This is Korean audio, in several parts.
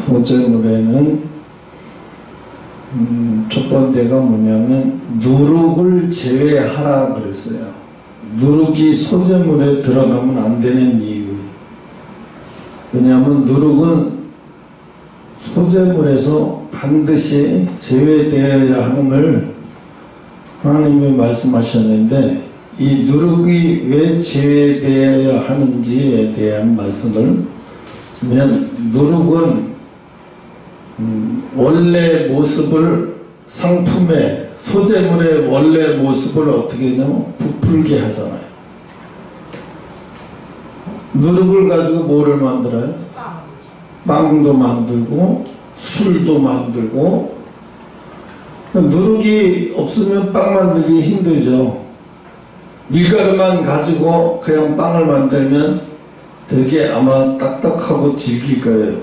소재물에는 첫 번째가 뭐냐면 누룩을 제외하라 그랬어요. 누룩이 소재물에 들어가면 안 되는 이유. 왜냐하면 누룩은 소재물에서 반드시 제외되어야 함을 하나님이 말씀하셨는데, 이 누룩이 왜 제외되어야 하는지에 대한 말씀을 보면, 누룩은 원래 모습을, 상품의 소재물의 원래 모습을 어떻게 하냐면 부풀게 하잖아요. 누룩을 가지고 뭐를 만들어요? 빵도 만들고 술도 만들고. 누룩이 없으면 빵 만들기 힘들죠. 밀가루만 가지고 그냥 빵을 만들면 되게 아마 딱딱하고 질길 거예요.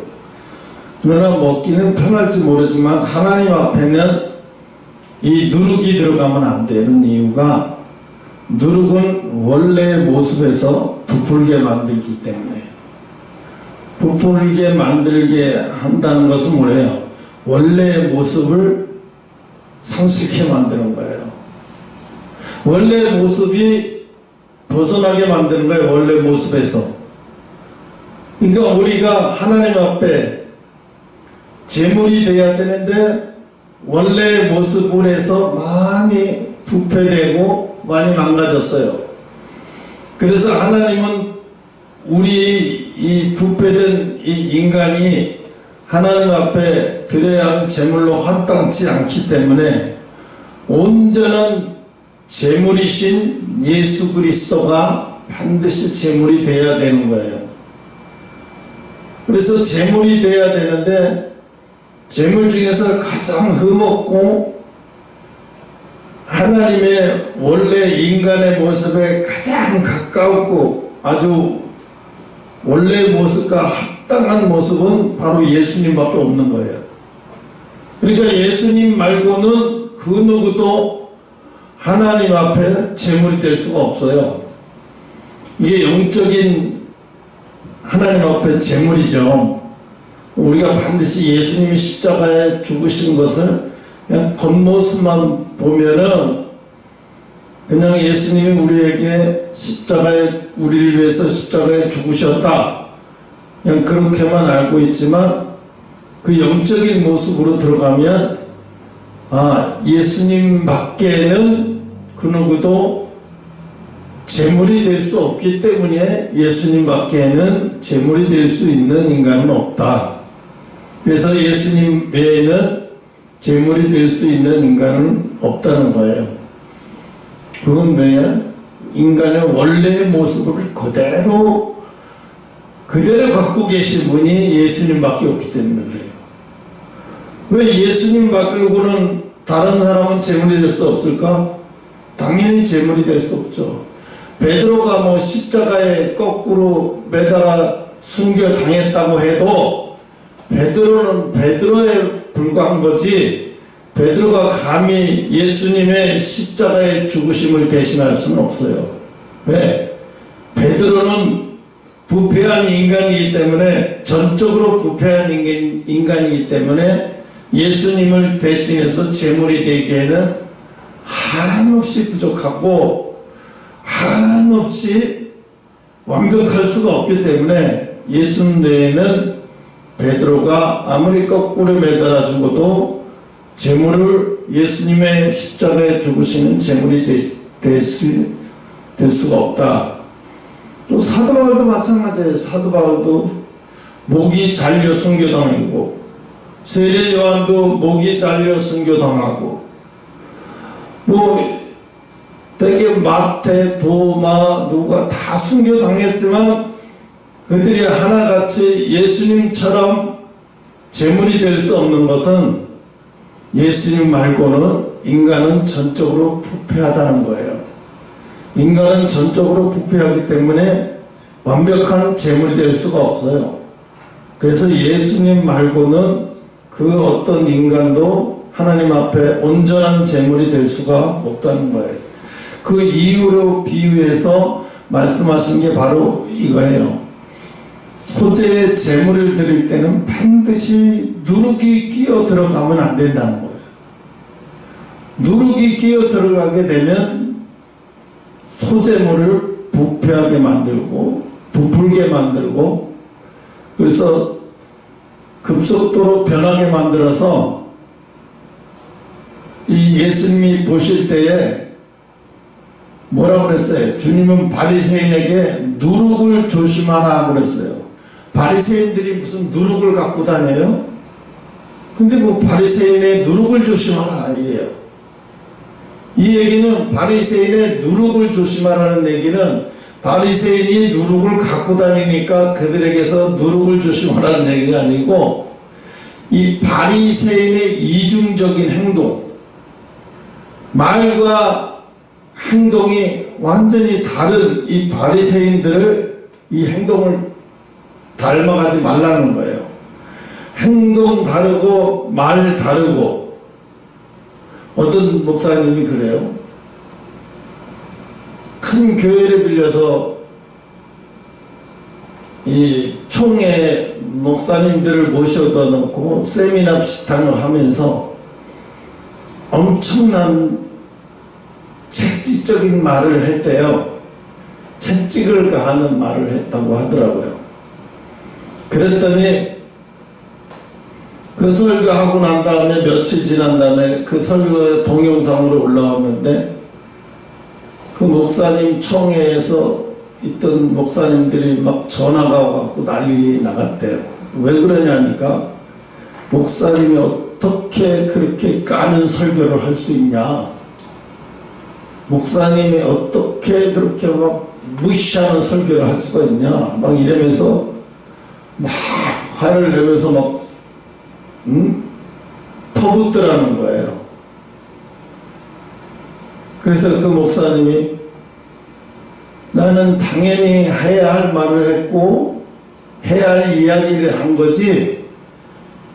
그러나 먹기는 편할지 모르지만 하나님 앞에는 이 누룩이 들어가면 안 되는 이유가, 누룩은 원래의 모습에서 부풀게 만들기 때문에. 부풀게 만들게 한다는 것은 뭐래요? 원래의 모습을 상실케 만드는 거예요. 원래의 모습이 벗어나게 만드는 거예요. 원래 모습에서. 그러니까 우리가 하나님 앞에 제물이 되어야 되는데 원래의 모습에서 많이 부패되고 많이 망가졌어요. 그래서 하나님은 우리 이 부패된 이 인간이 하나님 앞에 드려야 할 제물로 합당치 않기 때문에 온전한 제물이신 예수 그리스도가 반드시 제물이 되어야 되는 거예요. 그래서 제물이 되어야 되는데, 제물 중에서 가장 흠없고 하나님의 원래 인간의 모습에 가장 가까웠고 아주 원래의 모습과 합당한 모습은 바로 예수님밖에 없는 거예요. 그러니까 예수님 말고는 그 누구도 하나님 앞에 제물이 될 수가 없어요. 이게 영적인 하나님 앞에 제물이죠. 우리가 반드시 예수님이 십자가에 죽으신 것을 그냥 겉모습만 보면은 그냥 예수님이 우리에게 우리를 위해서 십자가에 죽으셨다, 그냥 그렇게만 알고 있지만, 그 영적인 모습으로 들어가면 예수님 밖에는 그 누구도 제물이 될 수 없기 때문에 예수님 밖에는 제물이 될 수 있는 인간은 없다. 그래서 예수님 외에는 제물이 될 수 있는 인간은 없다는 거예요. 그건 왜냐? 인간의 원래의 모습을 그대로 갖고 계신 분이 예수님밖에 없기 때문에 그래요. 왜 예수님 말고는 다른 사람은 제물이 될 수 없을까? 당연히 제물이 될 수 없죠. 베드로가 십자가에 거꾸로 매달아 순교 당했다고 해도 베드로는 베드로에 불과한 거지, 베드로가 감히 예수님의 십자가의 죽으심을 대신할 수는 없어요. 왜? 베드로는 부패한 인간이기 때문에, 전적으로 부패한 인간이기 때문에 예수님을 대신해서 제물이 되기에는 한없이 부족하고 한없이 완벽할 수가 없기 때문에 예수님 외에는 베드로가 아무리 거꾸로 매달아 죽어도 제물을, 예수님의 십자가에 죽으시는 제물이 될 수가 없다. 또 사도 바울도 마찬가지예요. 사도 바울도 목이 잘려 순교당하고, 세례 요한도 목이 잘려 순교당하고, 되게 마태, 도마, 누가 다 순교당했지만 그들이 하나같이 예수님처럼 제물이 될 수 없는 것은 예수님 말고는 인간은 전적으로 부패하다는 거예요. 인간은 전적으로 부패하기 때문에 완벽한 제물이 될 수가 없어요. 그래서 예수님 말고는 그 어떤 인간도 하나님 앞에 온전한 제물이 될 수가 없다는 거예요. 그 이유로 비유해서 말씀하신 게 바로 이거예요. 소재의 제물을 드릴 때는 반드시 누룩이 끼어 들어가면 안 된다는 거예요. 누룩이 끼어 들어가게 되면 소재물을 부패하게 만들고 부풀게 만들고, 그래서 급속도로 변하게 만들어서 이 예수님이 보실 때에 뭐라고 그랬어요? 주님은 바리새인에게 누룩을 조심하라 그랬어요. 바리새인들이 무슨 누룩을 갖고 다녀요? 근데 뭐 바리새인의 누룩을 조심하라 이래요. 이 얘기는 바리새인의 누룩을 조심하라는 얘기는 바리새인이 누룩을 갖고 다니니까 그들에게서 누룩을 조심하라는 얘기가 아니고, 이 바리새인의 이중적인 행동, 말과 행동이 완전히 다른 이 바리새인들을, 이 행동을 닮아가지 말라는 거예요. 행동 다르고 말 다르고. 어떤 목사님이 그래요. 큰 교회를 빌려서 이 총회 목사님들을 모셔다 놓고 세미나 비슷한을 하면서 엄청난 책찍적인 말을 했대요. 책찍을 가하는 말을 했다고 하더라고요. 그랬더니 그 설교하고 난 다음에 며칠 지난 다음에 그 설교가 동영상으로 올라왔는데, 그 목사님 총회에서 있던 목사님들이 막 전화가 와갖고 난리 나갔대요. 왜 그러냐니까, 목사님이 어떻게 그렇게 까는 설교를 할 수 있냐, 목사님이 어떻게 그렇게 막 무시하는 설교를 할 수가 있냐, 막 이러면서 막 화를 내면서 막 퍼붓더라는 거예요. 그래서 그 목사님이 나는 당연히 해야 할 말을 했고 해야 할 이야기를 한 거지,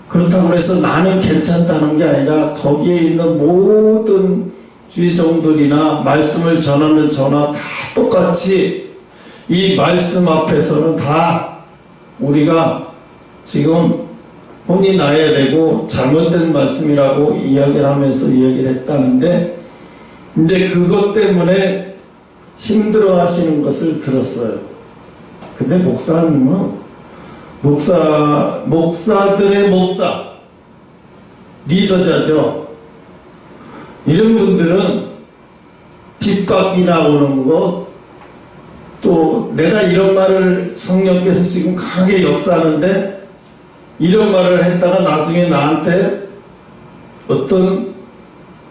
그렇다고 해서 나는 괜찮다는 게 아니라 거기에 있는 모든 주의종들이나 말씀을 전하는 저나 다 똑같이 이 말씀 앞에서는 다 우리가 지금 혼이 나야 되고 잘못된 말씀이라고 이야기를 하면서 이야기를 했다는데, 이제 그것 때문에 힘들어 하시는 것을 들었어요. 근데 목사님은 목사들의 목사, 리더자죠. 이런 분들은 핍박이 나오는 것, 또 내가 이런 말을 성령께서 지금 강하게 역사하는데 이런 말을 했다가 나중에 나한테 어떤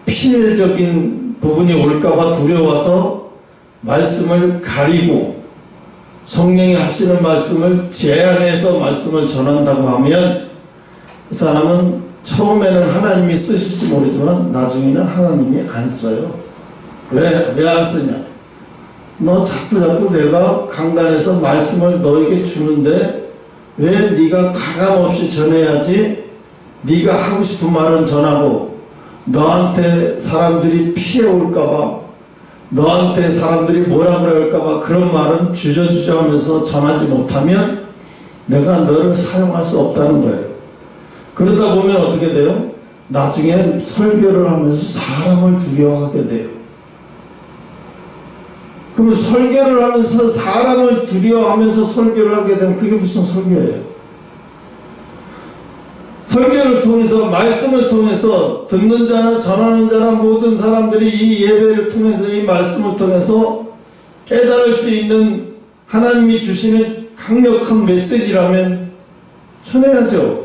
피해적인 부분이 올까봐 두려워서 말씀을 가리고 성령이 하시는 말씀을 제한해서 말씀을 전한다고 하면, 그 사람은 처음에는 하나님이 쓰실지 모르지만 나중에는 하나님이 안 써요. 왜 안 쓰냐? 너 자꾸 내가 강단에서 말씀을 너에게 주는데 왜 네가 가감없이 전해야지, 네가 하고 싶은 말은 전하고 너한테 사람들이 피해 올까봐, 너한테 사람들이 뭐라 그럴까봐 그런 말은 주저주저 하면서 전하지 못하면 내가 너를 사용할 수 없다는 거예요. 그러다 보면 어떻게 돼요? 나중에 설교를 하면서 사람을 두려워하게 돼요. 그러면 설교를 하면서 사람을 두려워하면서 설교를 하게 되면 그게 무슨 설교예요? 설교를 통해서, 말씀을 통해서 듣는 자나 전하는 자나 모든 사람들이 이 예배를 통해서, 이 말씀을 통해서 깨달을 수 있는 하나님이 주시는 강력한 메시지라면 전해야죠.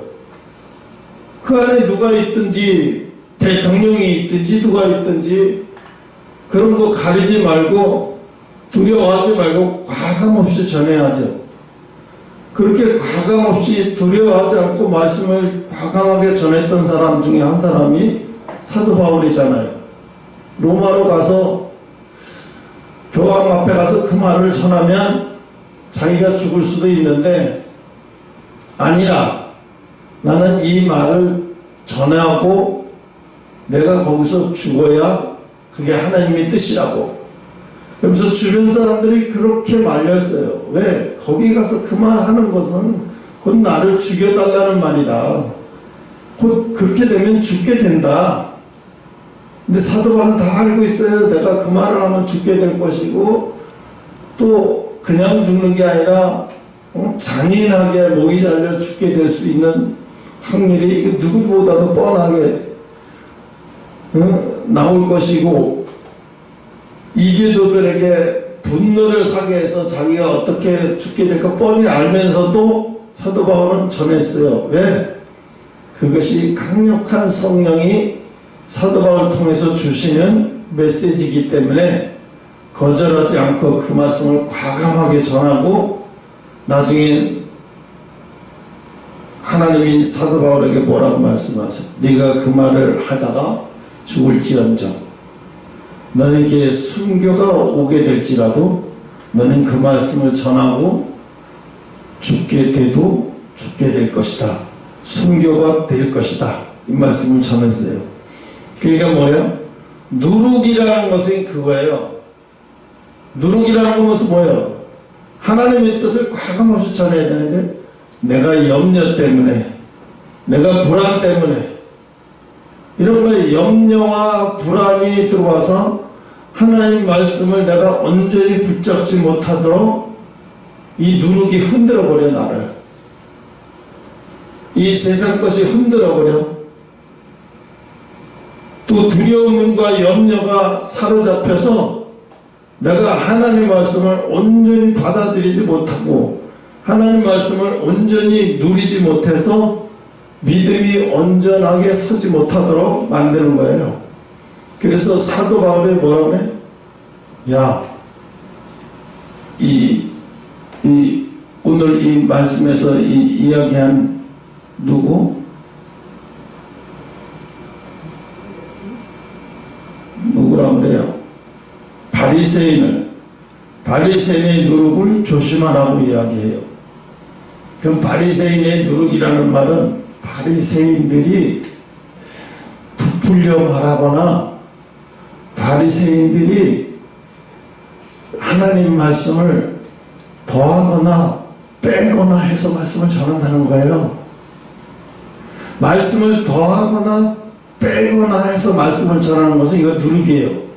그 안에 누가 있든지, 대통령이 있든지 누가 있든지 그런 거 가리지 말고 두려워하지 말고 과감없이 전해야죠. 그렇게 과감없이 두려워하지 않고 말씀을 과감하게 전했던 사람 중에 한 사람이 사도 바울이잖아요. 로마로 가서 교황 앞에 가서 그 말을 전하면 자기가 죽을 수도 있는데, 아니라 나는 이 말을 전하고 내가 거기서 죽어야 그게 하나님의 뜻이라고. 그래서 주변 사람들이 그렇게 말렸어요. 왜? 거기 가서 그 말 하는 것은 곧 나를 죽여달라는 말이다. 곧 그렇게 되면 죽게 된다. 근데 사도 바울은 다 알고 있어요. 내가 그 말을 하면 죽게 될 것이고, 또 그냥 죽는 게 아니라 잔인하게 목이 잘려 죽게 될 수 있는 확률이 누구보다도 뻔하게 나올 것이고, 이교도들에게 분노를 사게 해서 자기가 어떻게 죽게 될까 뻔히 알면서도 사도 바울은 전했어요. 왜? 그것이 강력한 성령이 사도 바울을 통해서 주시는 메시지이기 때문에 거절하지 않고 그 말씀을 과감하게 전하고, 나중에 하나님이 사도 바울에게 뭐라고 말씀하세요? 네가 그 말을 하다가 죽을지언정 너에게 순교가 오게 될지라도 너는 그 말씀을 전하고 죽게 돼도 죽게 될 것이다. 순교가 될 것이다. 이 말씀을 전했어요. 그러니까 뭐예요? 누룩이라는 것은 그거예요. 누룩이라는 것은 뭐예요? 하나님의 뜻을 과감없이 전해야 되는데, 내가 염려 때문에, 내가 불안 때문에, 이런 거에 염려와 불안이 들어와서 하나님 말씀을 내가 온전히 붙잡지 못하도록 이 누룩이 흔들어버려, 나를. 이 세상 것이 흔들어버려. 또 두려움과 염려가 사로잡혀서 내가 하나님 말씀을 온전히 받아들이지 못하고 하나님 말씀을 온전히 누리지 못해서 믿음이 온전하게 서지 못하도록 만드는 거예요. 그래서 사도 바울이 뭐라고 그래? 야, 오늘 이 말씀에서 이야기한 누구? 누구라고 그래요? 바리새인의 누룩을 조심하라고 이야기해요. 그럼 바리새인의 누룩이라는 말은 바리새인들이 부풀려 말하거나 바리새인들이 하나님 말씀을 더하거나 빼거나 해서 말씀을 전한다는 거예요. 말씀을 더하거나 빼거나 해서 말씀을 전하는 것은 이거 누룩이에요.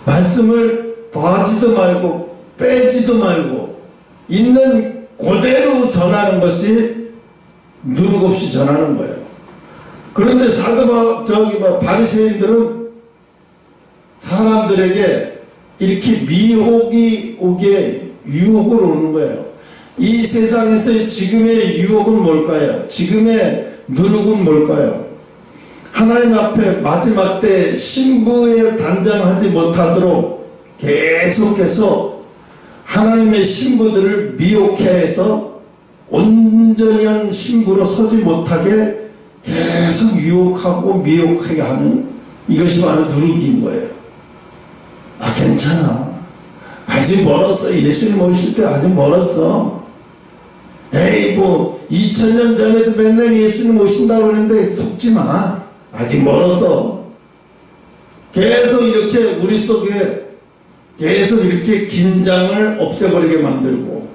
말씀을 더하지도 말고 빼지도 말고 있는 그대로 전하는 것이 누룩 없이 전하는 거예요. 그런데 바리새인들은 사람들에게 이렇게 미혹이 오게 유혹을 오는 거예요. 이 세상에서의 지금의 유혹은 뭘까요? 지금의 누룩은 뭘까요? 하나님 앞에 마지막 때 신부에 단장하지 못하도록 계속해서 하나님의 신부들을 미혹해 해서 온전한 신부로 서지 못하게 계속 유혹하고 미혹하게 하는, 이것이 바로 누룩인 거예요. 아, 괜찮아. 아직 멀었어. 예수님 오실 때 아직 멀었어. 에이, 2000년 전에도 맨날 예수님 오신다고 그러는데 속지 마. 아직 멀었어. 계속 이렇게 우리 속에 계속 이렇게 긴장을 없애버리게 만들고,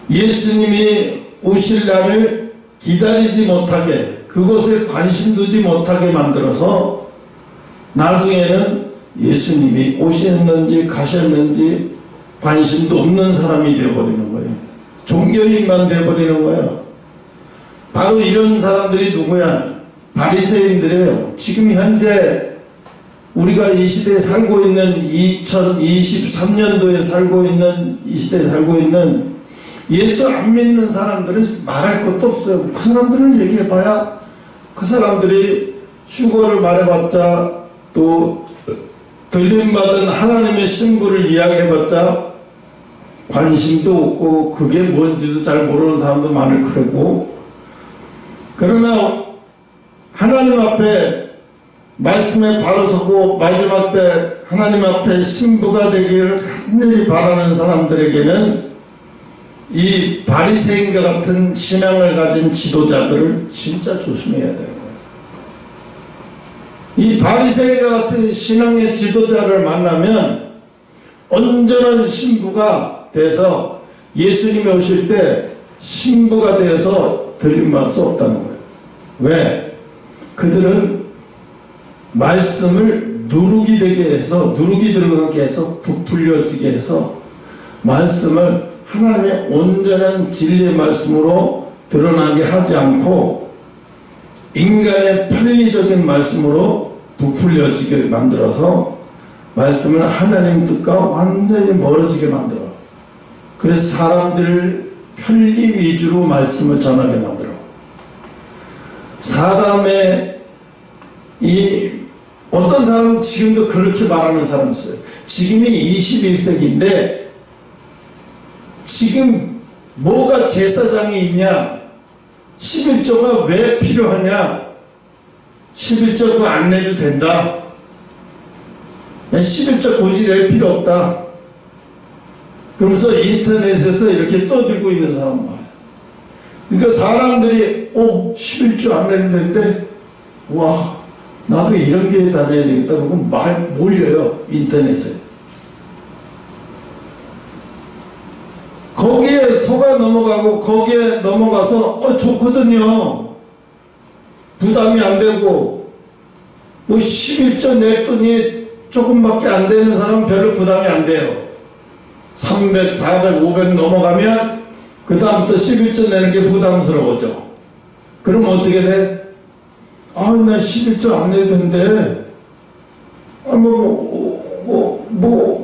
예수님이 오실 날을 기다리지 못하게, 그것에 관심 두지 못하게 만들어서 나중에는 예수님이 오셨는지 가셨는지 관심도 없는 사람이 되어버리는 거예요. 종교인만 되어버리는 거예요. 바로 이런 사람들이 누구야? 바리새인들이에요. 지금 현재 우리가 이 시대에 살고 있는 2023년도에 살고 있는 이 시대에 살고 있는 예수 안 믿는 사람들은 말할 것도 없어요. 그 사람들을 얘기해봐야, 그 사람들이 휴거를 말해봤자, 또 들림받은 하나님의 신부를 이야기해봤자 관심도 없고 그게 뭔지도 잘 모르는 사람도 많을 거고, 그러나 하나님 앞에 말씀에 바로 서고 마지막 때 하나님 앞에 신부가 되기를 간절히 바라는 사람들에게는 이 바리새인과 같은 신앙을 가진 지도자들을 진짜 조심해야 되는 거예요. 이 바리새인과 같은 신앙의 지도자를 만나면 온전한 신부가 돼서 예수님이 오실 때 신부가 되어서 들림받을 수 없다는 거예요. 왜? 그들은 말씀을 누룩이 되게 해서, 누룩이 들어가게 해서, 부풀려지게 해서 말씀을 하나님의 온전한 진리의 말씀으로 드러나게 하지 않고 인간의 편리적인 말씀으로 부풀려지게 만들어서 말씀을 하나님 뜻과 완전히 멀어지게 만들어. 그래서 사람들을 편리 위주로 말씀을 전하게 만들어. 사람의 어떤 사람은 지금도 그렇게 말하는 사람 있어요. 지금이 21세기인데 지금 뭐가 제사장이 있냐? 11조가 왜 필요하냐? 11조 그거 안 내도 된다. 11조 굳이 낼 필요 없다. 그러면서 인터넷에서 이렇게 떠들고 있는 사람 봐요. 그러니까 사람들이 11조 안 내도 되는데 와 나도 이런 게 다녀야 되겠다. 그러고 몰려요 인터넷에. 거기에 속아 넘어가고 거기에 넘어가서 좋거든요. 부담이 안 되고 11조 냈더니 조금밖에 안 되는 사람은 별로 부담이 안 돼요. 300, 400, 500 넘어가면 그 다음부터 11조 내는 게 부담스러워져. 그럼 어떻게 돼? 나 11조 안 내도 되는데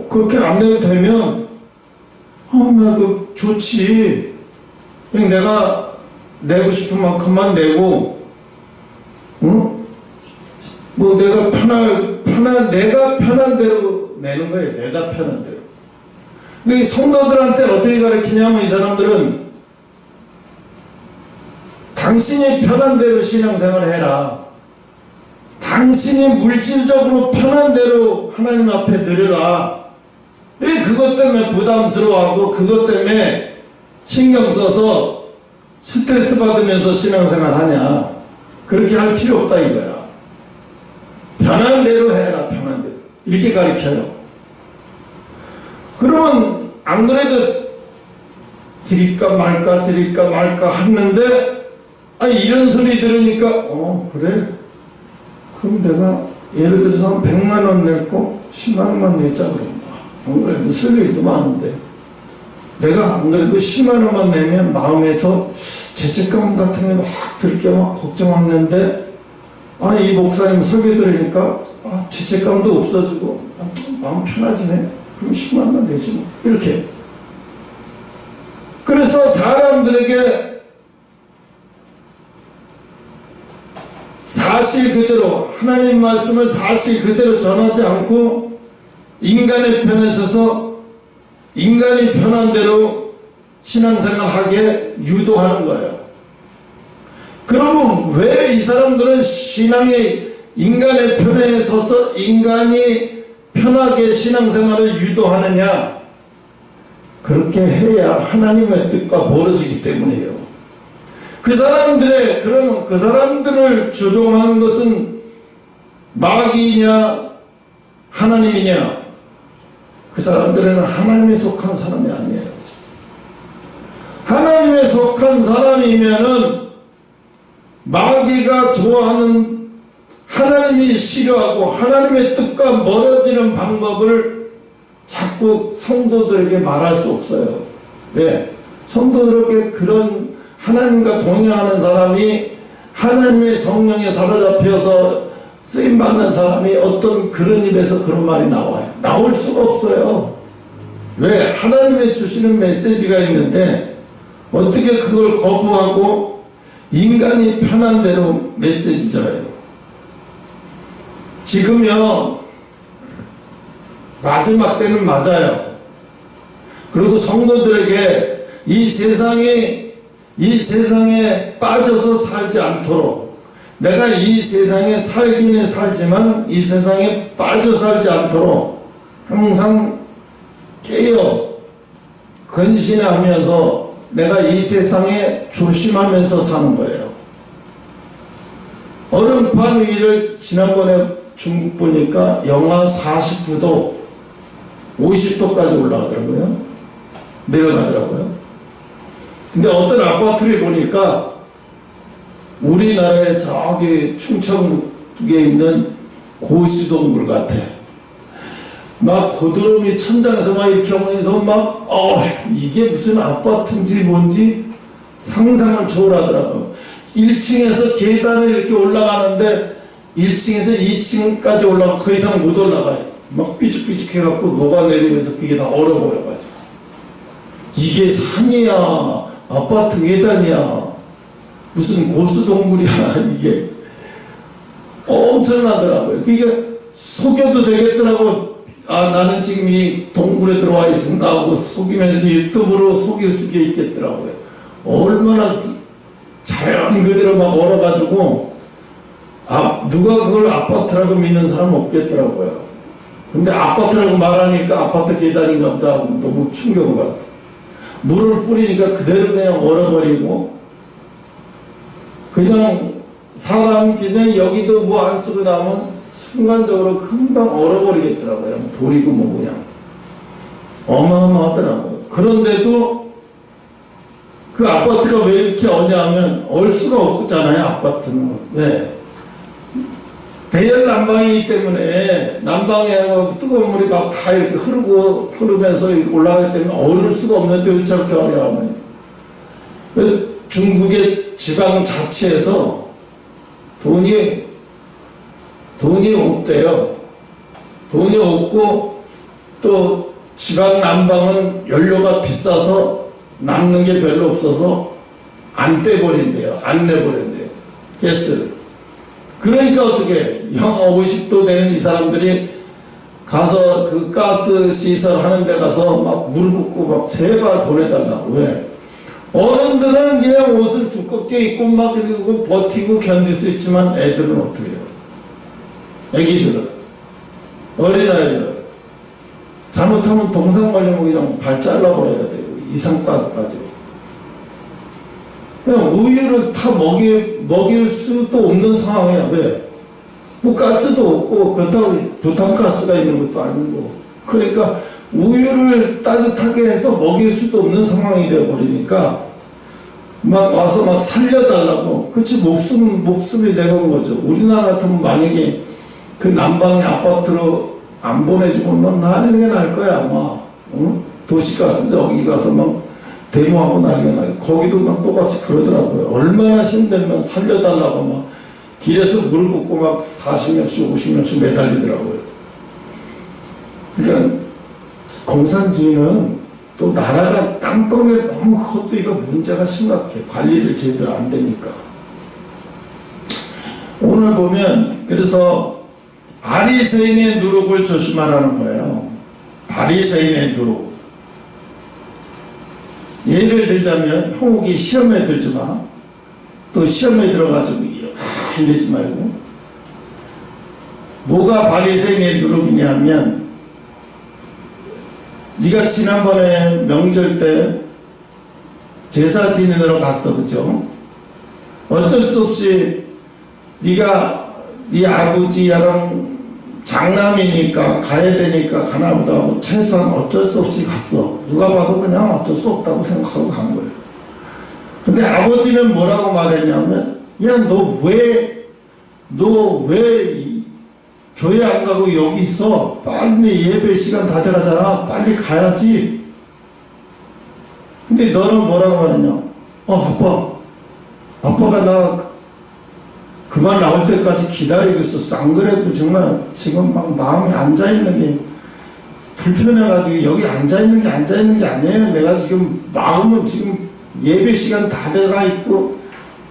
그렇게 안 내도 되면 나 그 좋지. 그냥 내가 내고 싶은 만큼만 내고 내가 내가 편한 대로 내는 거예요. 내가 편한 대로. 이 성도들한테 어떻게 가르치냐면 이 사람들은 당신이 편한 대로 신앙생활을 해라. 당신이 물질적으로 편한 대로 하나님 앞에 드려라. 왜 그것 때문에 부담스러워하고 그것 때문에 신경 써서 스트레스 받으면서 신앙생활 하냐. 그렇게 할 필요 없다 이거야. 편한 대로 해라. 편한 대로. 이렇게 가르쳐요. 그러면 안 그래도 드릴까 말까 하는데 이런 소리 들으니까 그래? 그럼 내가 예를 들어서 한 100만 원 냈고 10만 원만 내자 그래. 안 그래도 쓸 일도 많은데 내가 안 그래도 10만 원만 내면 마음에서 죄책감 같은 게 막 들 게 막 걱정하는데 이 목사님 설교 들으니까 죄책감도 없어지고 마음 편해지네. 그럼 10만 원만 내지 뭐. 이렇게. 그래서 사람들에게 사실 그대로 하나님 말씀을 사실 그대로 전하지 않고 인간의 편에 서서 인간이 편한 대로 신앙생활하게 유도하는 거예요. 그러면 왜 이 사람들은 신앙의 인간의 편에 서서 인간이 편하게 신앙생활을 유도하느냐? 그렇게 해야 하나님의 뜻과 멀어지기 때문이에요. 그러면 그 사람들을 조종하는 것은 마귀냐 하나님이냐? 그 사람들은 하나님에 속한 사람이 아니에요. 하나님에 속한 사람이면은 마귀가 좋아하는 하나님이 싫어하고 하나님의 뜻과 멀어지는 방법을 자꾸 성도들에게 말할 수 없어요. 왜? 성도들에게 그런 하나님과 동행하는 사람이 하나님의 성령에 사로잡혀서 쓰임받는 사람이 어떤 그런 입에서 그런 말이 나와요. 나올 수가 없어요. 왜? 하나님의 주시는 메시지가 있는데 어떻게 그걸 거부하고 인간이 편한 대로 메시지 전해요. 지금요 마지막 때는 맞아요. 그리고 성도들에게 이 세상에 빠져서 살지 않도록 내가 이 세상에 살기는 살지만 이 세상에 빠져 살지 않도록 항상 깨어 근신하면서 내가 이 세상에 조심하면서 사는 거예요. 얼음판 위를 지난번에 중국 보니까 영하 49도 50도까지 올라가더라고요. 내려가더라고요. 근데 어떤 아파트를 보니까 우리나라의 저기 충청북에 있는 고시동굴 같아. 막 고드름이 천장에서 막 이렇게 오면서 막 이게 무슨 아파트인지 뭔지 상상을 초월하더라고요. 1층에서 계단을 이렇게 올라가는데 1층에서 2층까지 올라가 그 이상 못 올라가요. 막 삐죽삐죽 해갖고 녹아내리면서 그게 다 얼어버려가지고 이게 산이야 아파트 계단이야 무슨 고수동굴이야 이게 엄청나더라고요. 그러니까 속여도 되겠더라고. 나는 지금 이 동굴에 들어와 있습니다 하고 속이면서 유튜브로 속일 수가 있겠더라고요. 얼마나 자연 그대로 막 얼어가지고 누가 그걸 아파트라고 믿는 사람 없겠더라고요. 근데 아파트라고 말하니까 아파트 계단인가 보다 하고 너무 충격을 받았어요. 물을 뿌리니까 그대로 그냥 얼어버리고 그냥 사람 그냥 여기도 뭐 안 쓰고 나면 순간적으로 금방 얼어버리겠더라고요. 돌이고 뭐 그냥 어마어마하더라고요. 그런데도 그 아파트가 왜 이렇게 얼냐면 얼 수가 없잖아요. 아파트는 왜? 대열 난방이기 때문에 난방에 뜨거운 물이 막 다 이렇게 흐르면서 올라가기 때문에 얼을 수가 없는데 왜 저렇게 어려워요? 중국의 지방자치에서 돈이 없대요. 돈이 없고 또 지방 난방은 연료가 비싸서 남는 게 별로 없어서 안 떼버린대요. 안 내버린대요. 가스를. 그러니까 어떻게 영하 50도 되는 이 사람들이 가서 그 가스 시설 하는 데 가서 막 무릎 꿇고 막 제발 보내달라고. 왜? 어른들은 그냥 옷을 두껍게 입고 막 그리고 버티고 견딜 수 있지만 애들은 어떻게 해요? 애기들은 어린아이들 잘못하면 동상 걸리면 그냥 발 잘라버려야 되고 이상까지 그냥 우유를 다 먹일 수도 없는 상황이야. 왜? 뭐 가스도 없고 그렇다고 부탄가스가 있는 것도 아니고 그러니까 우유를 따뜻하게 해서 먹일 수도 없는 상황이 되어버리니까 막 와서 막 살려달라고. 그치 목숨이 내건 거죠. 우리나라 같으면 만약에 그 난방의 아파트로 안 보내주면 난리가 날 거야 아마. 응? 도시가스 여기 가서 막 데모하고 난리가 나요. 거기도 막 똑같이 그러더라고요. 얼마나 힘들면 살려달라고 막 길에서 무릎 꿇고 막 40명씩 50명씩 매달리더라고요. 그러니까 공산주의는 또 나라가 땅덩이가 너무 커도 이거 문제가 심각해. 관리를 제대로 안 되니까. 오늘 보면 그래서 바리새인의 누룩을 조심하라는 거예요. 바리새인의 누룩. 예를 들자면 형욱이 시험에 들지 마. 또 시험에 들어가지고 이러지 말고. 뭐가 바리새인의 누룩이냐면 네가 지난번에 명절 때 제사 지내러 갔어. 그죠? 어쩔 수 없이 네가 네 아버지랑 장남이니까 가야 되니까 가나보다 하고 최소한 어쩔 수 없이 갔어. 누가 봐도 그냥 어쩔 수 없다고 생각하고 간 거예요. 근데 아버지는 뭐라고 말했냐면 야 너 왜 교회 안 가고 여기 있어? 빨리 예배 시간 다 돼가잖아. 빨리 가야지. 근데 너는 뭐라고 말했냐? 아빠가 나 그만 나올 때까지 기다리고 있었어. 안 그래도 정말 지금 막 마음이 앉아있는 게 불편해가지고 여기 앉아있는 게 아니에요. 내가 지금 마음은 지금 예배 시간 다 돼가 있고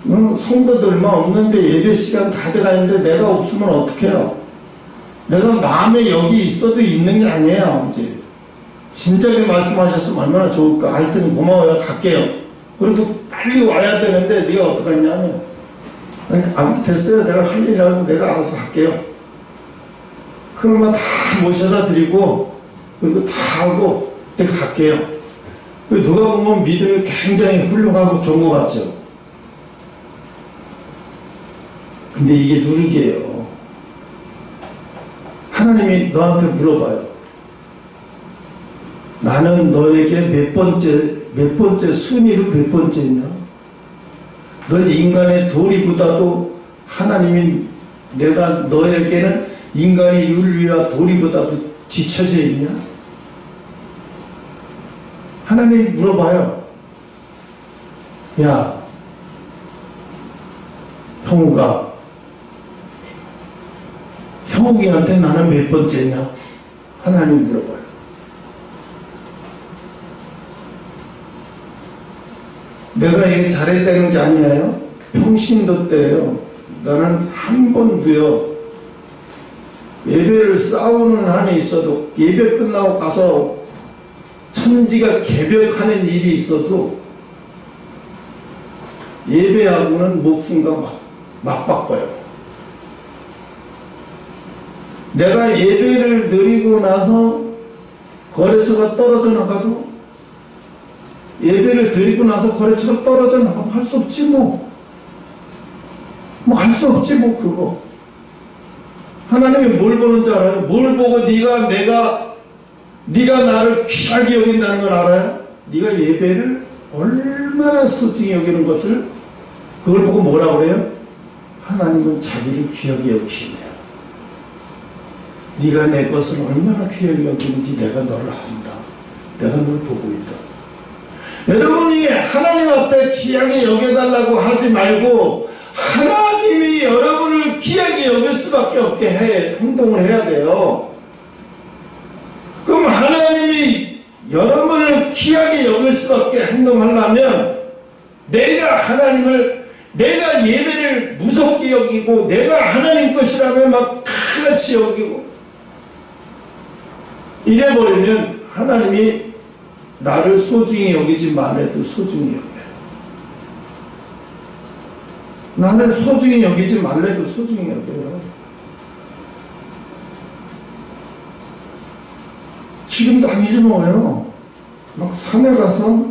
성도들 얼마 없는데 예배 시간 다 돼가 있는데 내가 없으면 어떡해요? 내가 마음에 여기 있어도 있는 게 아니에요. 아버지 진작에 말씀하셨으면 얼마나 좋을까. 하여튼 고마워요. 갈게요. 그리고 빨리 와야 되는데 네가 어떡하냐면 아버지 됐어요. 내가 할 일이라고 내가 알아서 할게요. 그러면 다 모셔다 드리고 그리고 다 하고 내가 갈게요. 누가 보면 믿음이 굉장히 훌륭하고 좋은 것 같죠. 근데 이게 누룩이에요. 하나님이 너한테 물어봐요. 나는 너에게 몇 번째 순위로 몇 번째냐? 넌 인간의 도리보다도 하나님이 내가 너에게는 인간의 윤리와 도리보다도 뒤처져 있냐? 하나님이 물어봐요. 야, 형욱이한테 나는 몇 번째냐? 하나님 물어봐요. 내가 이게 잘했다는 게 아니에요. 평신도 때요. 나는 한 번도요, 예배를 싸우는 한이 있어도, 예배 끝나고 가서 천지가 개벽하는 일이 있어도 예배하고는 목숨과 맞바꿔요. 내가 예배를 드리고 나서 거래처가 떨어져 나가도, 예배를 드리고 나서 거래처가 떨어져 나가면 할 수 없지 뭐. 할 수 없지 뭐 그거. 하나님이 뭘 보는 줄 알아요? 뭘 보고 네가 나를 귀하게 여긴다는 걸 알아요? 네가 예배를 얼마나 소중히 여기는 것을, 그걸 보고 뭐라고 그래요? 하나님은 자기를 귀하게 여기시네요. 네가 내 것을 얼마나 귀하게 여기는지 내가 너를 안다. 내가 널 보고 있다. 여러분이 하나님 앞에 귀하게 여겨달라고 하지 말고 하나님이 여러분을 귀하게 여길 수밖에 없게 행동을 해야 돼요. 그럼 하나님이 여러분을 귀하게 여길 수밖에 행동하려면 내가 예배를 무섭게 여기고 내가 하나님 것이라면 막 칼같이 여기고 이래버리면 하나님이 나를 소중히 여기지 말아도 소중히 여겨요. 나를 소중히 여기지 말래도 소중히 여겨요. 지금도 안 잊어먹어요. 막 산에 가서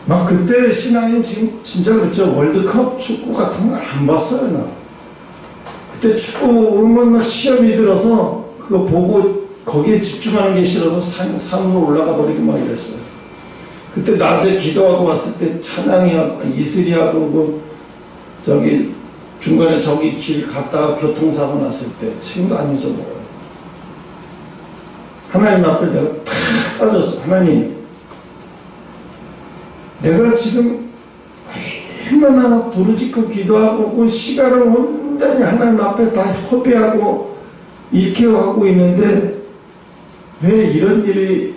막 그때 신앙인 지금 진짜 그렇죠. 월드컵 축구 같은 거 안 봤어요. 나 그때 축구 오면 막 시험이 들어서 그거 보고 거기에 집중하는 게 싫어서 산으로 올라가 버리고 막 이랬어요. 그때 낮에 기도하고 왔을 때 찬양이하고 이슬이하고 저기 중간에 저기 길 갔다가 교통사고 났을 때 지금도 안 잊어먹어요. 하나님 앞에 내가 탁 빠졌어. 하나님, 내가 지금 얼마나 부르짖고 기도하고 그 시간을 온전히 하나님 앞에 다 허비하고 이렇게 하고 있는데 왜 이런 일이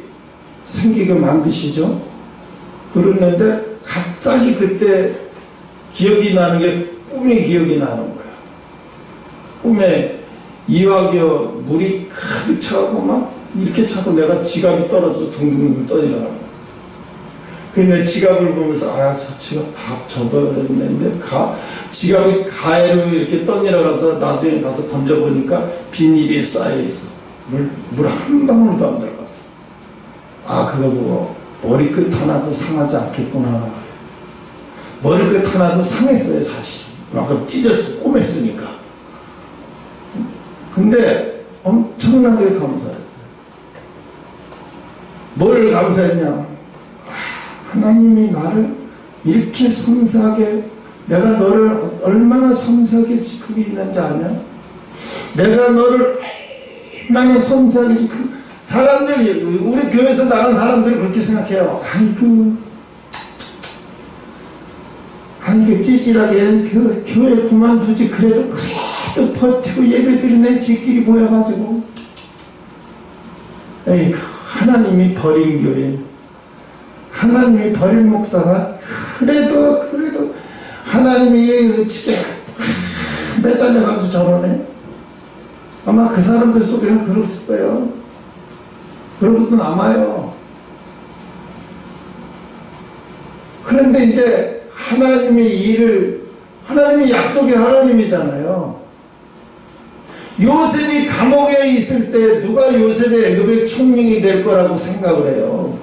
생기게 만드시죠? 그랬는데 갑자기 그때 기억이 나는 게 꿈이 기억이 나는 거야. 꿈에 이화교 물이 가득 차고 막 이렇게 차고 내가 지갑이 떨어져 둥둥둥 떠내려가는 거야. 근데 지갑을 보면서 저 지갑 다 접어버렸는데 지갑이 가해로 이렇게 떠내려가서 나중에 가서 던져보니까 비닐이 쌓여있어. 물 한 방울도 안 들어갔어. 그거 보고 머리끝 하나도 상하지 않겠구나. 머리끝 하나도 상했어요, 사실. 막 찢어서 꼬맸으니까. 근데 엄청나게 감사했어요. 뭘 감사했냐? 하나님이 나를 이렇게 섬세하게, 내가 너를 얼마나 섬세하게 지키고 있는지 아냐? 내가 너를 얼마나 섬세하게 지키고, 사람들이, 우리 교회에서 나간 사람들이 그렇게 생각해요. 아이고 찌질하게 교회 그만두지 그래도 버티고 예배드리네 지끼리 모여가지고. 에이구, 하나님이 버린 교회, 하나님이 버린 목사가 그래도 하나님이 의측에 매달려가지고 저러네. 아마 그 사람들 속에는 그랬을 거예요. 그러고도 남아요. 그런데 이제 하나님이 약속의 하나님이잖아요. 요셉이 감옥에 있을 때 누가 요셉의 애굽의 총리가 될 거라고 생각을 해요?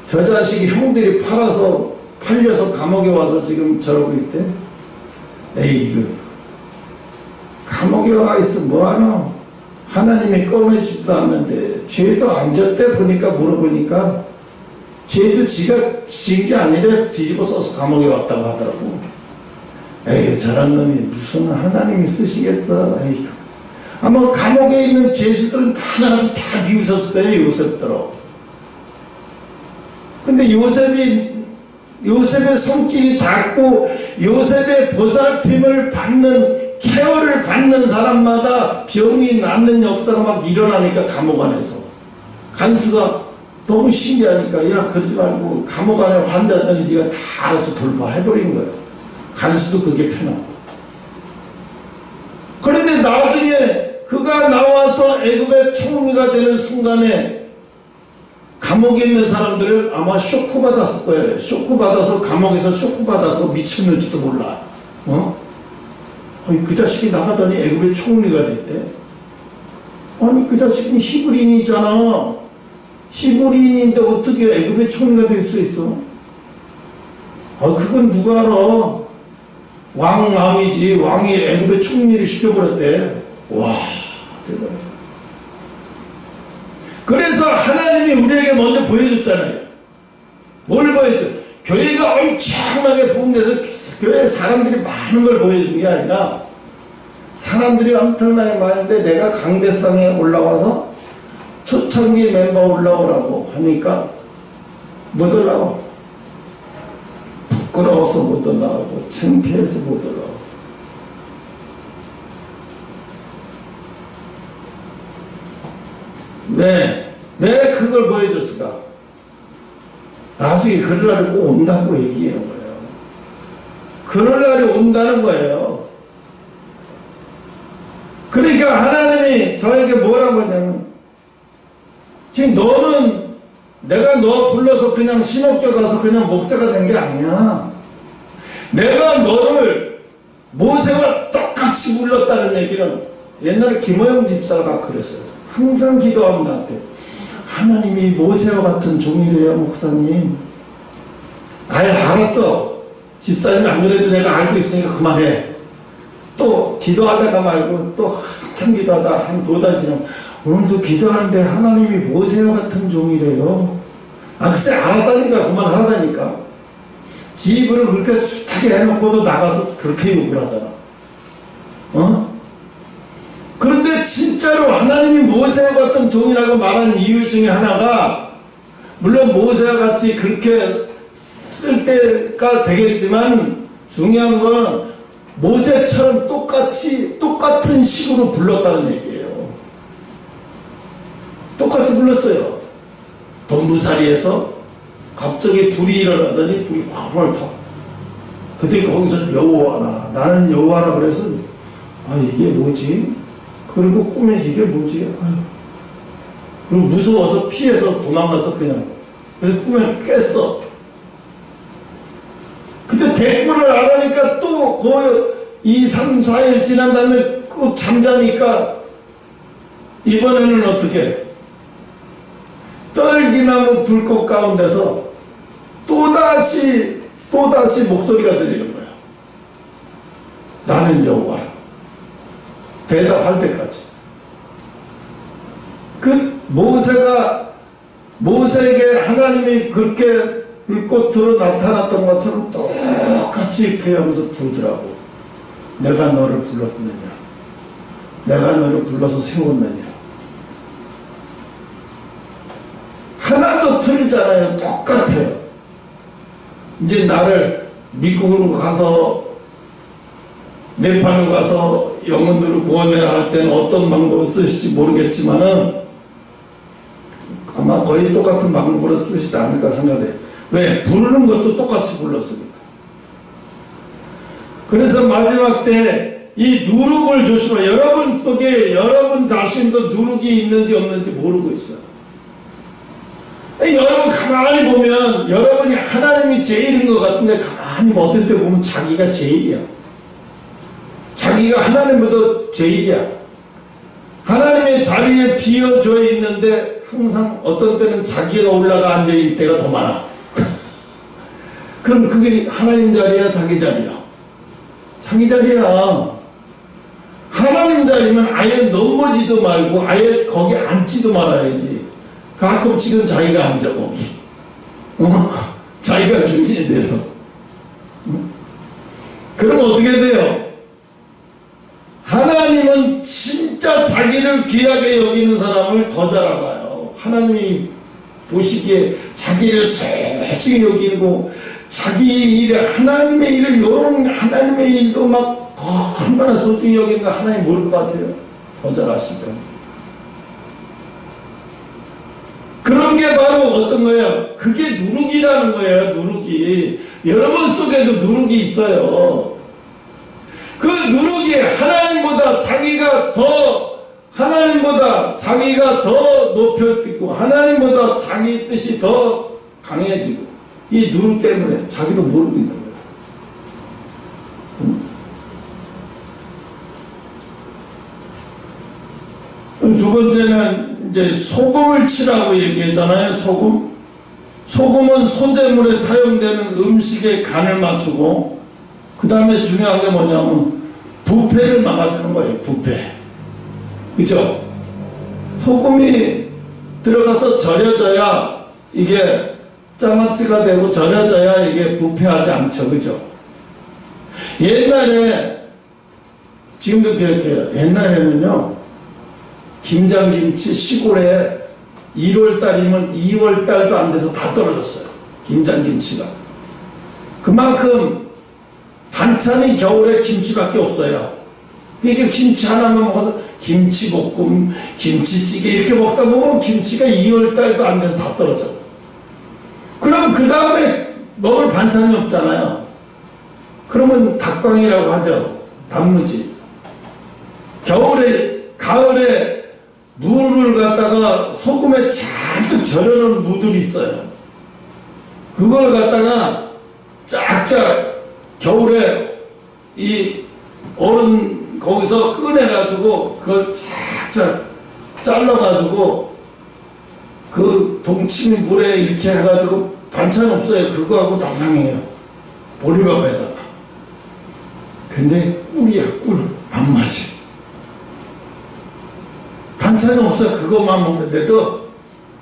저 자식이 형들이 팔려서 감옥에 와서 지금 저러고 있대? 에이구, 감옥에 와 있어 뭐하노? 하나님이 꺼내주지도 않는데 죄도 안 졌대 보니까 물어보니까 죄도 지가 지은 게 아니라 뒤집어 써서 감옥에 왔다고 하더라고. 에이 저런 놈이 무슨 하나님이 쓰시겠어. 에이. 아마 감옥에 있는 죄수들은 하나같이 다 비웃었을 거예요. 요셉들어. 근데 요셉의 손길이 닿고 요셉의 보살핌을 받는 케어를 받는 사람마다 병이 낫는 역사가 막 일어나니까 감옥 안에서 간수가 너무 신기하니까 야 그러지 말고 감옥 안에 환자들이 네가 다 알아서 돌봐해버린 거예요. 간수도 그게 편하고. 그런데 나중에 그가 나와서 애굽의 총리가 되는 순간에 감옥에 있는 사람들을 아마 쇼크 받았을 거예요. 쇼크 받아서 감옥에서 쇼크 받아서 미쳤는지도 몰라. 아니 그 자식이 나가더니 애굽의 총리가 됐대. 아니 그 자식은 히브리인이잖아. 히브리인인데 어떻게 애굽의 총리가 될 수 있어? 그건 누가 알아? 왕이지. 왕이 애굽의 총리를 시켜버렸대. 와 대단해. 그래서 하나님이 우리에게 먼저 보여줬잖아요. 뭘 보여줘? 교회가 엄청나게 복음돼서 교회에 사람들이 많은 걸 보여준 게 아니라 사람들이 엄청나게 많은데 내가 강대상에 올라와서 초창기 멤버 올라오라고 하니까 못 올라와. 부끄러워서 못 올라오고 창피해서 못 올라오고. 왜 그걸 보여줬을까? 나중에 그럴 날이 꼭 온다고 얘기하는 거예요. 그럴 날이 온다는 거예요. 그러니까 하나님이 저에게 뭐라고 하냐면 지금 너는 내가 너 불러서 그냥 신학교 가서 그냥 목사가 된 게 아니야. 내가 너를 모세와 똑같이 불렀다는 얘기는 옛날에 김호영 집사가 그랬어요. 항상 기도하면 나한테 하나님이 모세와 같은 종이래요 목사님. 아예 알았어. 집사님 안 그래도 내가 알고 있으니까 그만해. 또 기도하다가 말고 또 한참 기도하다 한 2달 지나면 오늘도 기도하는데 하나님이 모세와 같은 종이래요. 글쎄 알았다니까 그만하라니까. 집으로 그렇게 숱하게 해놓고도 나가서 그렇게 욕을 하잖아. 그런데 진짜로 하나님이 모세와 같은 종이라고 말한 이유 중에 하나가 물론 모세와 같이 그렇게 쓸 때가 되겠지만 중요한 건 모세처럼 똑같은 식으로 불렀다는 얘기예요. 똑같이 불렀어요. 돈부살이에서 갑자기 불이 일어나더니 불이 활활 타. 그때 거기서 여호와라 나는 여호와라 그래서 이게 뭐지? 그리고 꿈에 이게 뭐지? 그리고 무서워서 피해서 도망가서 그냥 그래서 꿈에 깼어. 근데 대꾸를 안 하니까 또 거의 2, 3, 4일 지난 다음에 꼭 잠자니까 이번에는 어떻게 떨기나무 불꽃 가운데서 또다시 목소리가 들리는 거야. 나는 여호와라. 대답할 때까지. 그 모세에게 하나님이 그렇게 불꽃으로 나타났던 것처럼 똑같이 이렇게 하면서 부르더라고. 내가 너를 불렀느니라. 내가 너를 불러서 세웠느니라. 하나도 틀리잖아요. 똑같아요. 이제 나를 미국으로 가서 네팔로 가서 영혼들을 구원해라 할 때는 어떤 방법을 쓰실지 모르겠지만은 아마 거의 똑같은 방법으로 쓰시지 않을까 생각해. 왜? 부르는 것도 똑같이 불렀으니까. 그래서 마지막 때 이 누룩을 조심해. 여러분 속에 여러분 자신도 누룩이 있는지 없는지 모르고 있어요. 여러분 가만히 보면 여러분이 하나님이 제일인 것 같은데 가만히 어떨 때 보면 자기가 제일이야. 자기가 하나님보다 제일이야. 하나님의 자리에 비어져 있는데 항상 어떤 때는 자기가 올라가 앉아있는 때가 더 많아. 그럼 그게 하나님 자리야 자기 자리야? 자기 자리야. 하나님 자리면 아예 넘어지도 말고 아예 거기 앉지도 말아야지. 가끔씩은 자기가 앉아 거기. 자기가 주인이 돼서. 그럼 어떻게 돼요? 하나님은 진짜 자기를 귀하게 여기는 사람을 더 잘 알아요. 하나님이 보시기에 자기를 소중히 여기고 자기 일에 하나님의 일을 요런 하나님의 일도 막 얼마나 소중히 여긴가 하나님 모를 것 같아요. 더 잘 아시죠? 그런 게 바로 어떤 거예요? 그게 누룩이라는 거예요. 누룩이. 여러분 속에도 누룩이 있어요. 그 누룩이 하나님보다 자기가 더 높여지고 하나님보다 자기 뜻이 더 강해지고 이 누룩 때문에 자기도 모르고 있는 거예요. 두 번째는 이제 소금을 치라고 얘기했잖아요. 소금은 소재물에 사용되는 음식의 간을 맞추고 그 다음에 중요한 게 뭐냐면 부패를 막아주는 거예요. 부패. 그죠? 소금이 들어가서 절여져야 이게 장아찌가 되고 절여져야 이게 부패하지 않죠. 그죠? 옛날에 지금도 기억해요. 옛날에는요 김장김치 시골에 1월달이면 2월달도 안 돼서 다 떨어졌어요. 김장김치가. 그만큼 반찬이 겨울에 김치밖에 없어요. 그러니까 김치 하나만 먹어서 김치볶음, 김치찌개 이렇게 먹다 보면 김치가 2월달도 안 돼서 다 떨어져. 그럼 그 다음에 먹을 반찬이 없잖아요. 그러면 닭광이라고 하죠. 단무지. 가을에 무를 갖다가 소금에 잔뜩 절여놓은 무들이 있어요. 그걸 갖다가 쫙쫙 겨울에 이 얼음 거기서 꺼내가지고 그걸 쫙쫙 잘라가지고 그 동치미 물에 이렇게 해가지고 반찬 없어요. 그거하고 달랑해요. 보리밥에다가. 근데 꿀이야, 꿀. 밥맛이. 반찬이 없어요. 그것만 먹는데도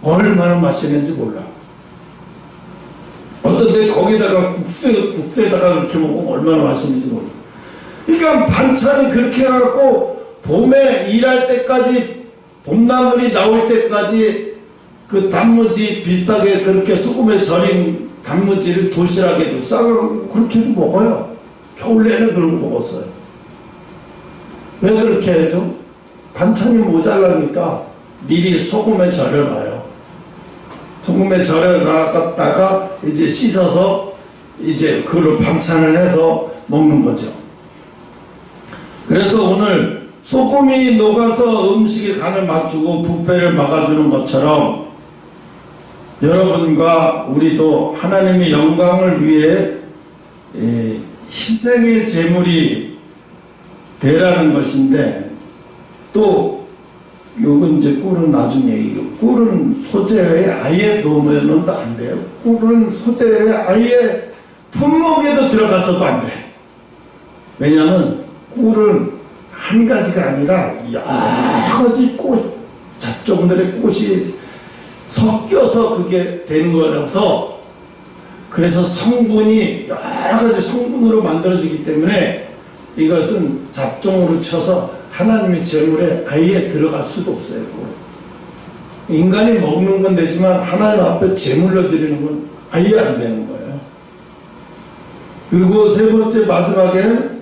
얼마나 맛있는지 몰라. 어떤데 거기다가 국수에다가 이렇게 먹으면 얼마나 맛있는지 몰라. 그러니까 반찬이 그렇게 해갖고 봄에 일할 때까지 봄나물이 나올 때까지 그 단무지 비슷하게 그렇게 소금에 절인 단무지를 도시락에도 싸고 그렇게 해서 먹어요. 겨울 내내 그런 거 먹었어요. 왜 그렇게 해죠? 반찬이 모자라니까 미리 소금에 절여놔요. 소금에 절여놨다가 이제 씻어서 이제 그걸 반찬을 해서 먹는 거죠. 그래서 오늘 소금이 녹아서 음식의 간을 맞추고 부패를 막아주는 것처럼 여러분과 우리도 하나님의 영광을 위해 희생의 제물이 되라는 것인데 또 요건 이제 꿀은 나중에 얘기고 꿀은 소재에 아예 넣으면 안 돼요. 꿀은 소재에 아예 품목에도 들어가서도 안 돼. 왜냐하면 꿀은 한 가지가 아니라 여러 가지 꽃, 잡종들의 꽃이 섞여서 그게 되는 거라서 그래서 성분이 여러 가지 성분으로 만들어지기 때문에 이것은 잡종으로 쳐서 하나님의 제물에 아예 들어갈 수도 없어요. 인간이 먹는 건 되지만 하나님 앞에 제물로 드리는 건 아예 안 되는 거예요. 그리고 세 번째 마지막에는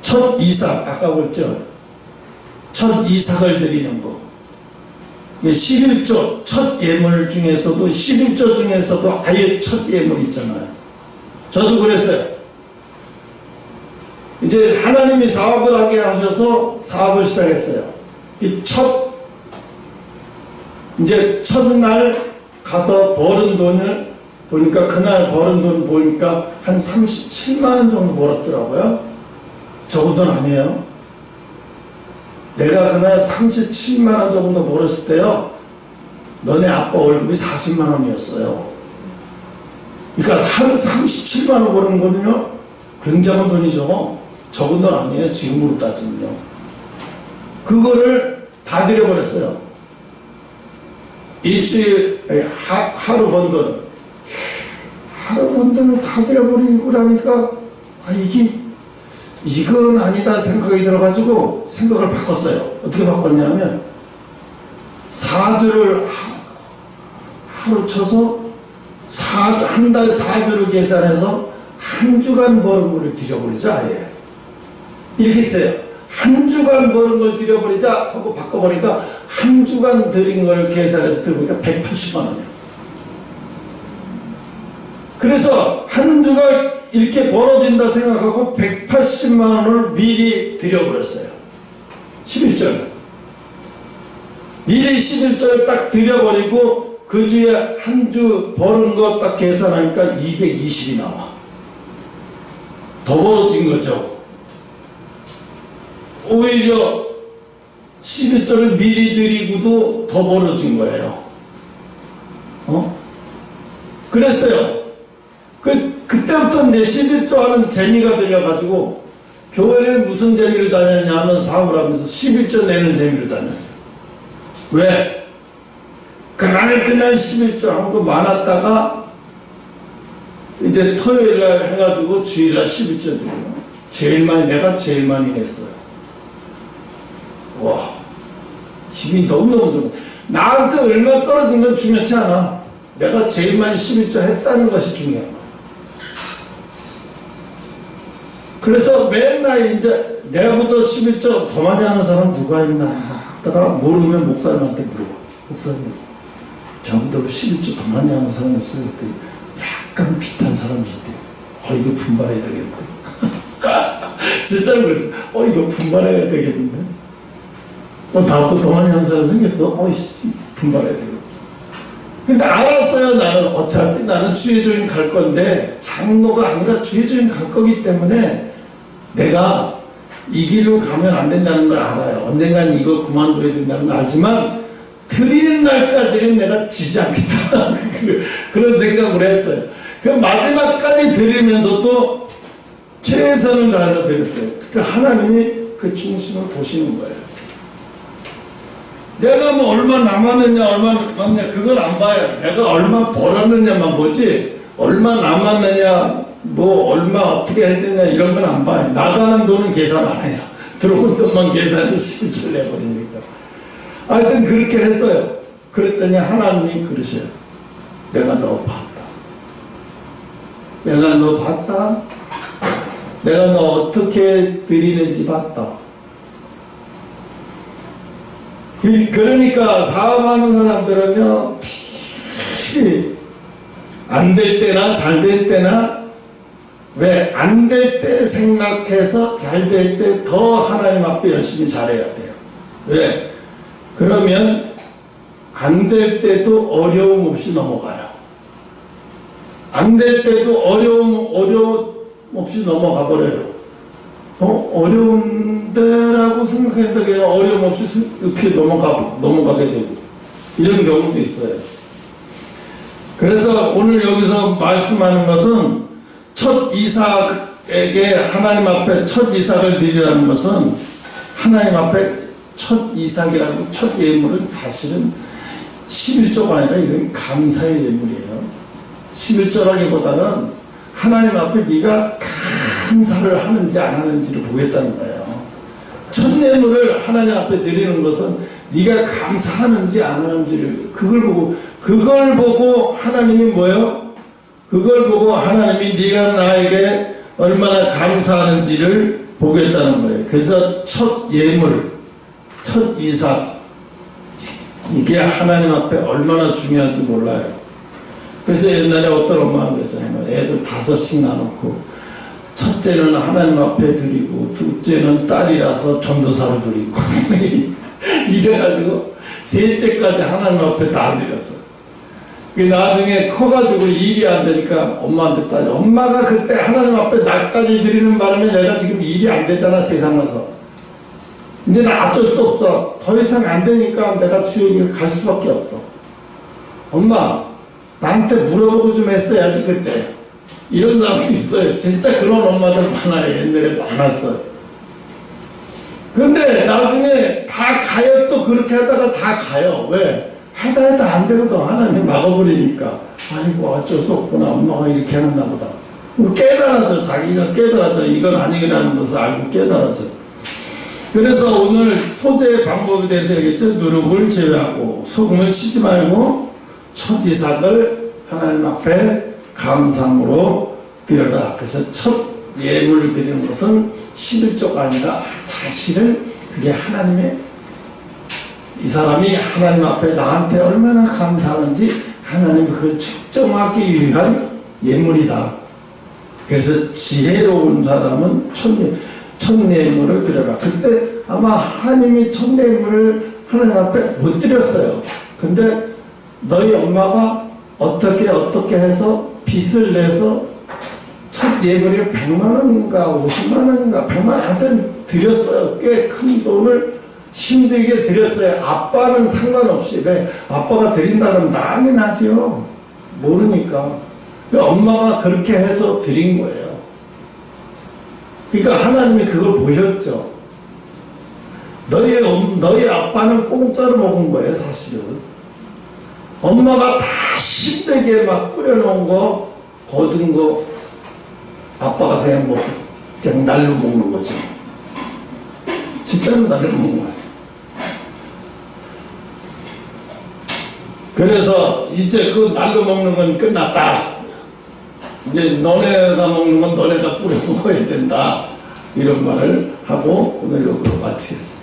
첫 이삭, 아까 봤죠? 첫 이삭을 드리는 거. 11조, 첫 예물 중에서도 11조 중에서도 아예 첫 예물 있잖아요. 저도 그랬어요. 이제 하나님이 사업을 하게 하셔서 사업을 시작했어요. 이제 첫날 가서 벌은 돈을 보니까 그날 벌은 돈 보니까 한 37만원 정도 벌었더라고요. 적은 돈 아니에요. 내가 그날 37만원 정도 벌었을 때요. 너네 아빠 월급이 40만원이었어요. 그러니까 하루 37만원 버는 거는요. 굉장한 돈이죠. 적은 돈 아니에요. 지금으로 따지면요. 그거를 다 드려버렸어요. 일주일, 하루 번 돈. 하루 번 돈을 다 들여버리고 나니까, 이건 아니다 생각이 들어가지고 생각을 바꿨어요. 어떻게 바꿨냐면, 4주를 하루 쳐서, 한 달 4주를 계산해서 한 주간 버는 거를 들여버리자, 아예. 이렇게 했어요. 한 주간 버는 걸 들여버리자 하고 바꿔보니까 한 주간 들인 걸 계산해서 들어보니까 180만 원이에요. 그래서 한 주간 이렇게 벌어진다 생각하고 180만 원을 미리 들여버렸어요. 11절. 미리 11절 딱 들여버리고 그 주에 한 주 버는 거 딱 계산하니까 220이 나와. 더 벌어진 거죠. 오히려 11절을 미리 드리고도 더 벌어진 거예요. 그랬어요. 그때부터 이제 11조 하는 재미가 들려가지고, 교회를 무슨 재미로 다녔냐면 사업을 하면서 11조 내는 재미로 다녔어요. 왜? 그날 11조 한 거 많았다가, 이제 토요일날 해가지고 주일날 11조 드려요. 내가 제일 많이 냈어요. 와, 힘이 너무너무 좋아. 나한테 얼마 떨어진 건 중요치 않아. 내가 제일 많이 11조 했다는 것이 중요한 거야. 그래서 맨날 이제 내가보다 11조 더 많이 하는 사람 누가 있나 하다가 모르면 목사님한테 물어봐. 목사님, 저보다 11조 더 많이 하는 사람이 있어요. 그때 약간 비슷한 사람이 있대요. 이거 분발해야 되겠는데. 진짜로 그랬어. 이거 분발해야 되겠는데. 다음부터 더 많이 하는 사람 생겼어. 분발해야 되겠다. 근데 알았어요. 나는 어차피 나는 주의조인 갈 건데, 장로가 아니라 주의조인 갈 거기 때문에 내가 이 길로 가면 안 된다는 걸 알아요. 언젠간 이거 그만둬야 된다는 걸 알지만, 드리는 날까지는 내가 지지 않겠다. 그런 생각을 했어요. 그럼 마지막까지 드리면서도 최선을 다해서 드렸어요. 그러니까 하나님이 그 중심을 보시는 거예요. 내가 뭐 얼마 남았느냐, 얼마 남았느냐, 그걸 안 봐요. 내가 얼마 벌었느냐만 보지, 얼마 남았느냐, 얼마 어떻게 했느냐, 이런 건 안 봐요. 나가는 돈은 계산 안 해요. 들어온 돈만 계산해 11조 내버리니까. 하여튼 그렇게 했어요. 그랬더니 하나님이 그러셔요. 내가 너 봤다. 내가 너 봤다. 내가 너 어떻게 드리는지 봤다. 그러니까 사업하는 사람들은요, 안 될 때나 잘 될 때나, 왜 안 될 때 생각해서 잘 될 때 더 하나님 앞에 열심히 잘해야 돼요. 왜? 그러면 안 될 때도 어려움 없이 넘어가요. 안 될 때도 어려움 없이 넘어가 버려요. 어려운데라고 생각했는데 그냥 어려움 없이 이렇게 넘어가게 되고, 이런 경우도 있어요. 그래서 오늘 여기서 말씀하는 것은, 첫 이삭에게 하나님 앞에 첫 이삭을 드리라는 것은, 하나님 앞에 첫 이삭이라고, 첫 예물은 사실은 11조가 아니라 이건 감사의 예물이에요. 11조라기보다는 하나님 앞에 네가 감사를 하는지 안 하는지를 보겠다는 거예요. 첫 예물을 하나님 앞에 드리는 것은 네가 감사하는지 안 하는지를, 그걸 보고 하나님이 뭐예요? 그걸 보고 하나님이 네가 나에게 얼마나 감사하는지를 보겠다는 거예요. 그래서 첫 예물, 첫 이삭, 이게 하나님 앞에 얼마나 중요한지 몰라요. 그래서 옛날에 어떤 엄마가 그랬잖아요. 애들 5씩 나놓고, 첫째는 하나님 앞에 드리고, 둘째는 딸이라서 전도사로 드리고, 이래가지고 셋째까지 하나님 앞에 다 드렸어. 나중에 커가지고 일이 안 되니까 엄마한테 따져. 엄마가 그때 하나님 앞에 나까지 드리는 바람에 내가 지금 일이 안 되잖아, 세상 가서. 이제 나 어쩔 수 없어. 더 이상 안 되니까 내가 주의 길 갈 수밖에 없어. 엄마, 나한테 물어보고 좀 했어야지 그때. 이런 사람도 있어요. 진짜 그런 엄마들 많아요. 옛날에 많았어요. 근데 나중에 다 가요. 또 그렇게 하다가 다 가요. 왜? 해다 안 되거든. 하나님 막아버리니까. 아이고, 어쩔 수 없구나. 엄마가 이렇게 해놨나 보다. 깨달아져. 자기가 깨달아져. 이건 아니라는 것을 알고 깨달아져. 그래서 오늘 소재의 방법에 대해서 얘기했죠. 누룩을 제외하고 소금을 치지 말고 첫 이삭을 하나님 앞에 감상으로 드려라. 그래서 첫 예물을 드리는 것은 11조가 아니라 사실은 그게 하나님의, 이 사람이 하나님 앞에 나한테 얼마나 감사하는지 하나님이 그걸 측정하기 위한 예물이다. 그래서 지혜로운 사람은 천예물을 드려라. 그때 아마 하나님이 천예물을 하나님 앞에 못 드렸어요. 근데 너희 엄마가 어떻게 해서 빚을 내서 첫 예물이 100만원인가 50만원인가 100만원 하여튼 드렸어요. 꽤 큰 돈을 힘들게 드렸어요. 아빠는 상관없이. 왜? 아빠가 드린다면 난리 나죠. 모르니까. 엄마가 그렇게 해서 드린 거예요. 그러니까 하나님이 그걸 보셨죠. 너희 아빠는 공짜로 먹은 거예요, 사실은. 엄마가 다 힘들게 막 끓여놓은 거, 거둔 거, 아빠가 그냥 날로 먹는 거죠. 진짜로 날로 먹는 거죠. 그래서 이제 그 날로 먹는 건 끝났다. 이제 너네가 먹는 건 너네가 뿌려 먹어야 된다. 이런 말을 하고 오늘 여기로 마치겠습니다.